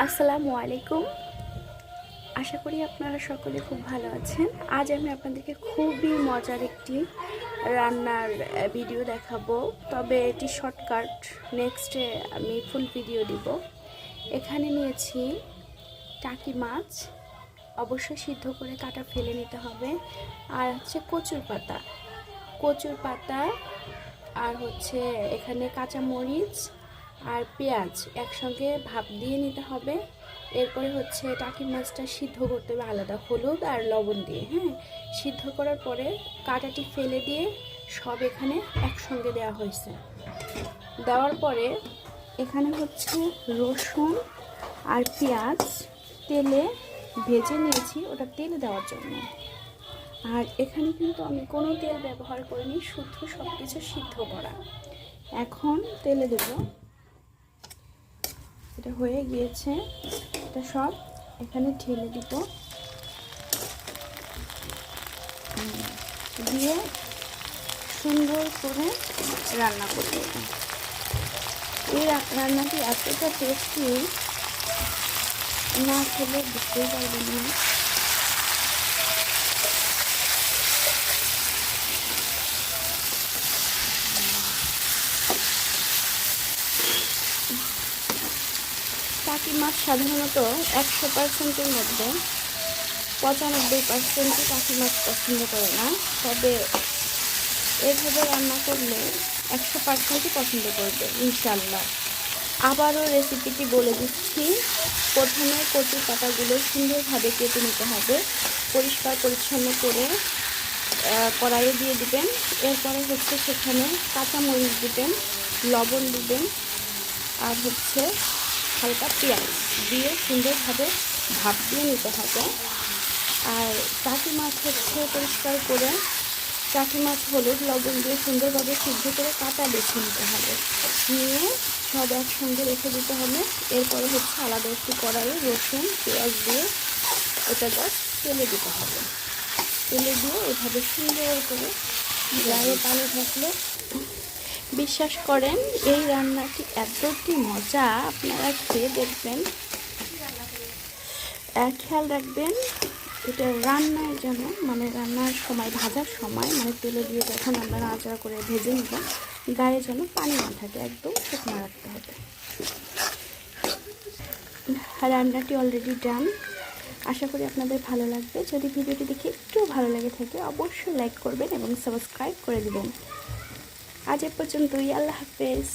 আসসালামু আলাইকুম। আশা করি আপনারা সকলে খুব ভালো আছেন। আজ আমি আপনাদেরকে খুবই মজার একটি রান্নার ভিডিও দেখাবো, তবে এটি শর্টকাট। নেক্সটে আমি ফুল ভিডিও দিব। এখানে নিয়েছি টাকি মাছ, অবশ্যই সিদ্ধ করে কাটা ফেলে নিতে হবে। আর হচ্ছে কচুর পাতা আর হচ্ছে এখানে কাঁচা মরিচ আর পেঁয়াজ একসঙ্গে ভাপ দিয়ে নিতে হবে। এরপরে হচ্ছে টাকি মাছটা সিদ্ধ করতে হবে আলাদা হলুদ আর লবণ দিয়ে। সিদ্ধ করার পরে কাঁটাটি ফেলে দিয়ে সব এখানে একসঙ্গে দেওয়া হয়েছে। দেওয়ার পরে এখানে হচ্ছে রসুন আর পেঁয়াজ তেলে ভেজে নিয়েছি, ওটা তেলে দেওয়ার জন্য। আর এখানে কিন্তু আমি কোনো তেল ব্যবহার করিনি, শুদ্ধ সব কিছু সিদ্ধ করা। এখন তেলে দেব। এটা হয়ে গিয়েছে, এটা সব এখানে ঢেলে দিব, দিয়ে সুন্দর করে রান্না করব। এই রান্নাটি এতটা টেস্টি, না খেলে বুঝতেই পারবেন না। টাকি মাছ সাধারণত 100%-এর মধ্যে 95% টাকি মাছ পছন্দ করে না, তবে এভাবে রান্না করলে 100%ই পছন্দ করবে ইনশাল্লাহ। আবারও রেসিপিটি বলে দিচ্ছি। প্রথমে কচুর পাতাগুলো সুন্দরভাবে কেটে নিতে হবে, পরিষ্কার পরিচ্ছন্ন করে কড়াইয়ে দিয়ে দিবেন। এরপরে হচ্ছে সেখানে কাঁচা মরিচ দিবেন, লবণ দিবেন আর হচ্ছে হালকা পেঁয়াজ দিয়ে সুন্দরভাবে ভাপ দিয়ে নিতে হবে। আর টাকি মাছ হচ্ছে পরিষ্কার করে টাকি মাছ হলুদ লবণ দিয়ে সুন্দরভাবে সিদ্ধ করে কাটা বেছে নিতে হবে, নিয়ে সব একসঙ্গে রেখে দিতে হবে। এরপরে হচ্ছে আলাদা একটু কড়াইয়ে রসুন পেঁয়াজ দিয়ে এটা জাস্ট তেলে দিতে হবে। তেলে দিয়ে এভাবে সুন্দর করে গায়ে পানি থাকলে, বিশ্বাস করেন এই রান্নাটি এতটি মজা, আপনারা খেয়ে দেখবেন। খেয়াল রাখবেন এটা রান্নার জন্য, মানে রান্নার সময় ভাজার সময়, মানে তেলে দিয়ে যখন আমরা নাড়াচাড়া করে ভেজে নিব, গায়ে যেন পানি না থাকে, একদম শুকনো রাখতে হবে। রান্নাটি অলরেডি ডান। আশা করি আপনাদের ভালো লাগবে। যদি ভিডিওটি দেখে একটু ভালো লেগে থাকে অবশ্যই লাইক করবেন এবং সাবস্ক্রাইব করে দিবেন। আজ এ পর্যন্তই। আল্লাহ হাফেজ।